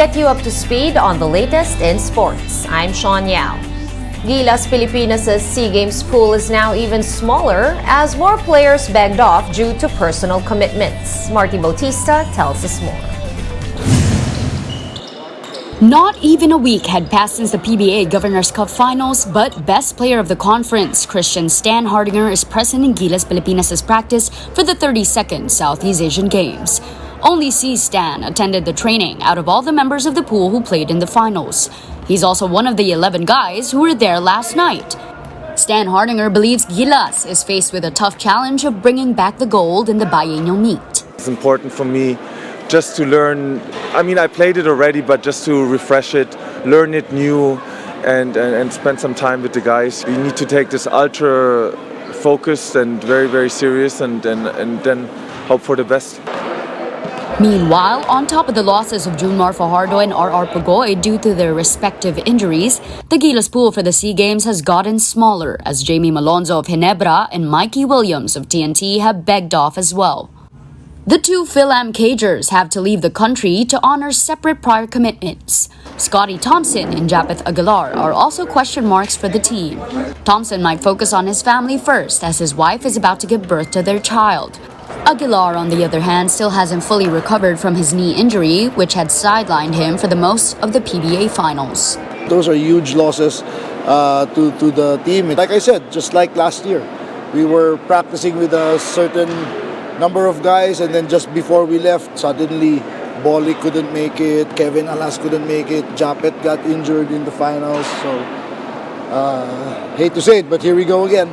get you up to speed on the latest in sports. I'm Sean Yao. Gilas Pilipinas' SEA Games pool is now even smaller as more players begged off due to personal commitments. Marty Bautista tells us more. Not even a week had passed since the PBA Governors Cup Finals, but best player of the conference, Christian Stan Hardinger, is present in Gilas Pilipinas' practice for the 32nd Southeast Asian Games. Only C. Stan attended the training out of all the members of the pool who played in the finals. He's also one of the 11 guys who were there last night. Stan Hardinger believes Gilas is faced with a tough challenge of bringing back the gold in the biennial meet. It's important for me just to learn. I played it already, but just to refresh it, learn it new, and spend some time with the guys. We need to take this ultra focused and very, very serious, and then hope for the best. Meanwhile, on top of the losses of Junmar Fajardo and R.R. Pugoy due to their respective injuries, the Gilas pool for the SEA Games has gotten smaller as Jamie Malonzo of Ginebra and Mikey Williams of TNT have begged off as well. The two Phil-Am Cagers have to leave the country to honor separate prior commitments. Scotty Thompson and Japeth Aguilar are also question marks for the team. Thompson might focus on his family first as his wife is about to give birth to their child. Aguilar, on the other hand, still hasn't fully recovered from his knee injury, which had sidelined him for the most of the PBA finals. Those are huge losses to the team. Like I said, just like last year, we were practicing with a certain number of guys, and then just before we left, suddenly Bolly couldn't make it, Kevin Alas couldn't make it, Japeth got injured in the finals. So, hate to say it, but here we go again.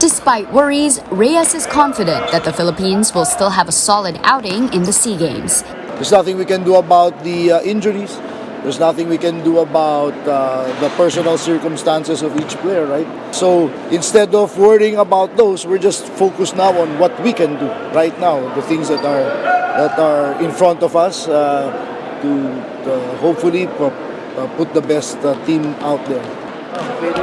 Despite worries, Reyes is confident that the Philippines will still have a solid outing in the SEA Games. There's nothing we can do about the injuries. There's nothing we can do about the personal circumstances of each player, right? So instead of worrying about those, we're just focused now on what we can do right now, the things that are in front of us to hopefully put the best team out there.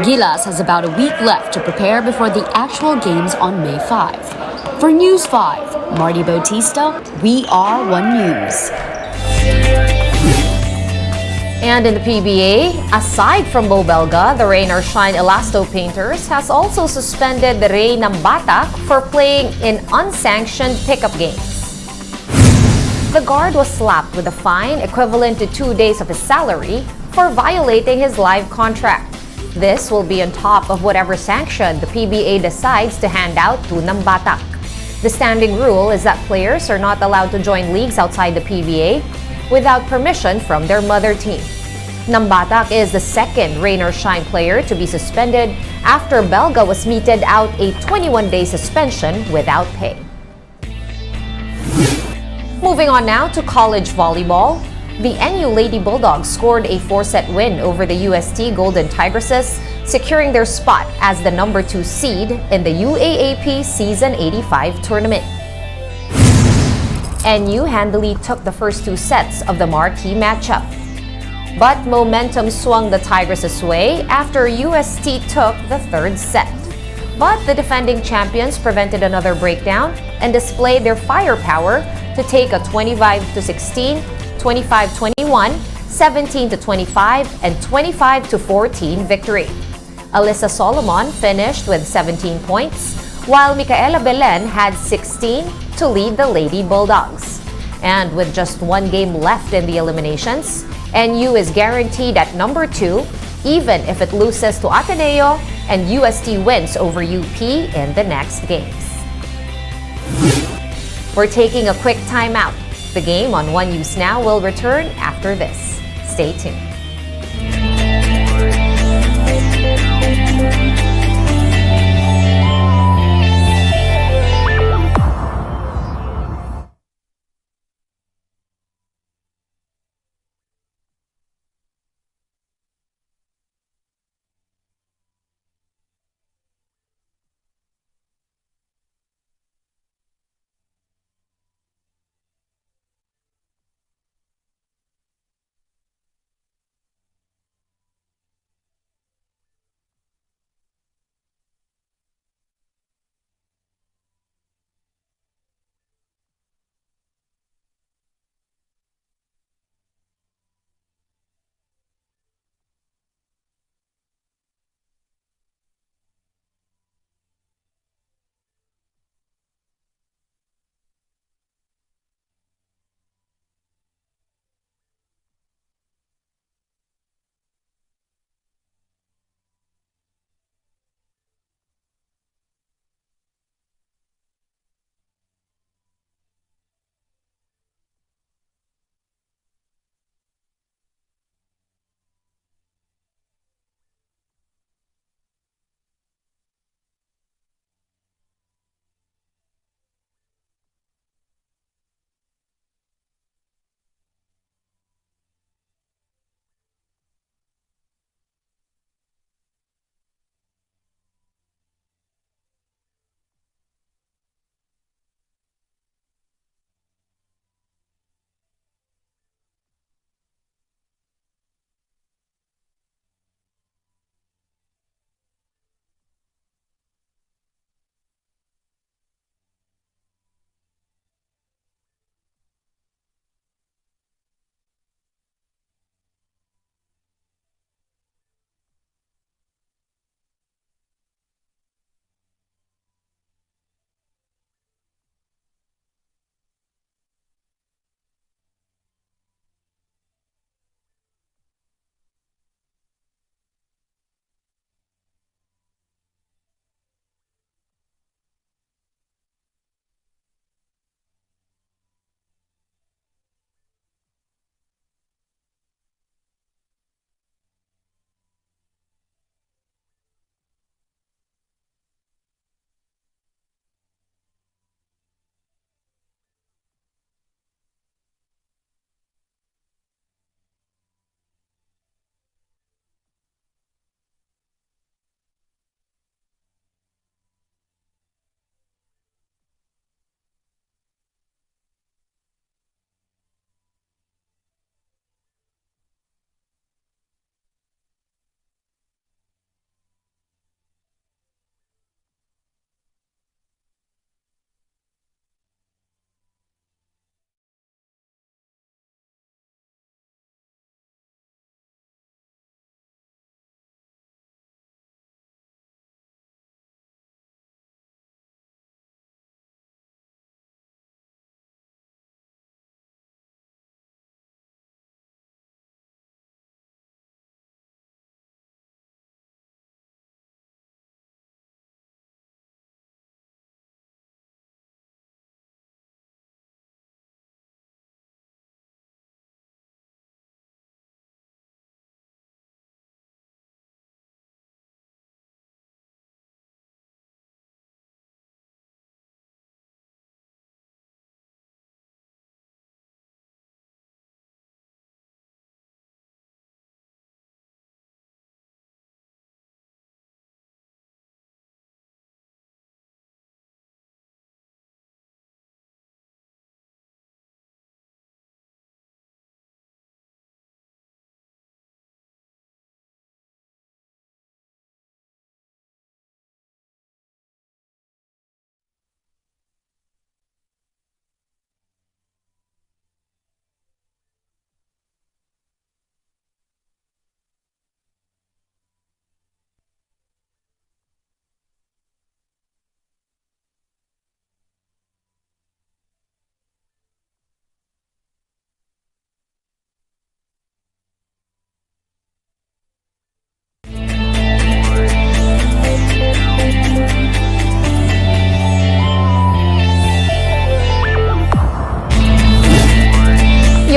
Gilas has about a week left to prepare before the actual games on May 5. For News 5, Marty Bautista, We Are One News. And in the PBA, aside from Bo Belga, the Rain or Shine Elasto Painters has also suspended the Rey ng Batak for playing in unsanctioned pickup games. The guard was slapped with a fine equivalent to 2 days of his salary for violating his live contract. This will be on top of whatever sanction the PBA decides to hand out to ng Batak. The standing rule is that players are not allowed to join leagues outside the PBA without permission from their mother team. Ng Batak is the second Rain or Shine player to be suspended after Belga was meted out a 21-day suspension without pay. Moving on now to college volleyball. The NU Lady Bulldogs scored a 4-set win over the UST Golden Tigresses, securing their spot as the number 2 seed in the UAAP Season 85 tournament. NU handily took the first 2 sets of the marquee matchup. But momentum swung the Tigresses' way after UST took the 3rd set. But the defending champions prevented another breakdown and displayed their firepower to take a 25-16, 25-21, 17-25, and 25-14 victory. Alyssa Solomon finished with 17 points, while Micaela Belen had 16 to lead the Lady Bulldogs. And with just 1 game left in the eliminations, NU is guaranteed at number 2, even if it loses to Ateneo and UST wins over UP in the next games. We're taking a quick timeout. The game on One News Now will return after this. Stay tuned.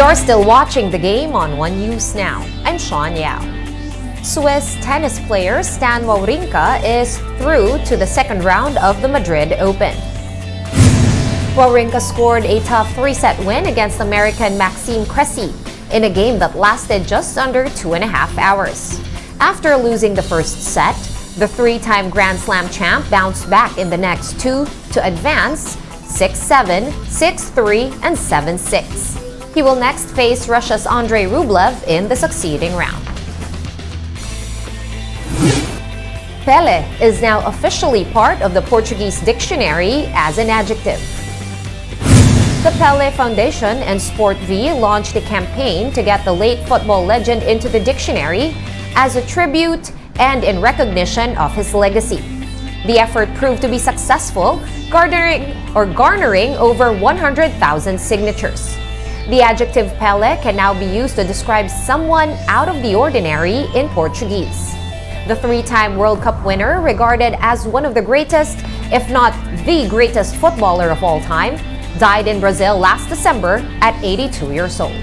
You're still watching the game on One News Now. I'm Sean Yao. Swiss tennis player Stan Wawrinka is through to the second round of the Madrid Open. Wawrinka scored a tough 3-set win against American Maxime Cressy in a game that lasted just under 2.5 hours. After losing the first set, the three-time Grand Slam champ bounced back in the next two to advance 6-7, 6-3, and 7-6. He will next face Russia's Andrei Rublev in the succeeding round. Pele is now officially part of the Portuguese dictionary as an adjective. The Pele Foundation and Sport V launched a campaign to get the late football legend into the dictionary as a tribute and in recognition of his legacy. The effort proved to be successful, garnering over 100,000 signatures. The adjective Pele can now be used to describe someone out of the ordinary in Portuguese. The three-time World Cup winner, regarded as one of the greatest, if not the greatest footballer of all time, died in Brazil last December at 82 years old.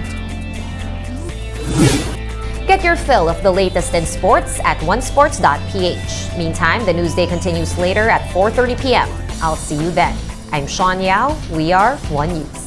Get your fill of the latest in sports at onesports.ph. Meantime, the Newsday continues later at 4:30 p.m. I'll see you then. I'm Sean Yao. We are One News.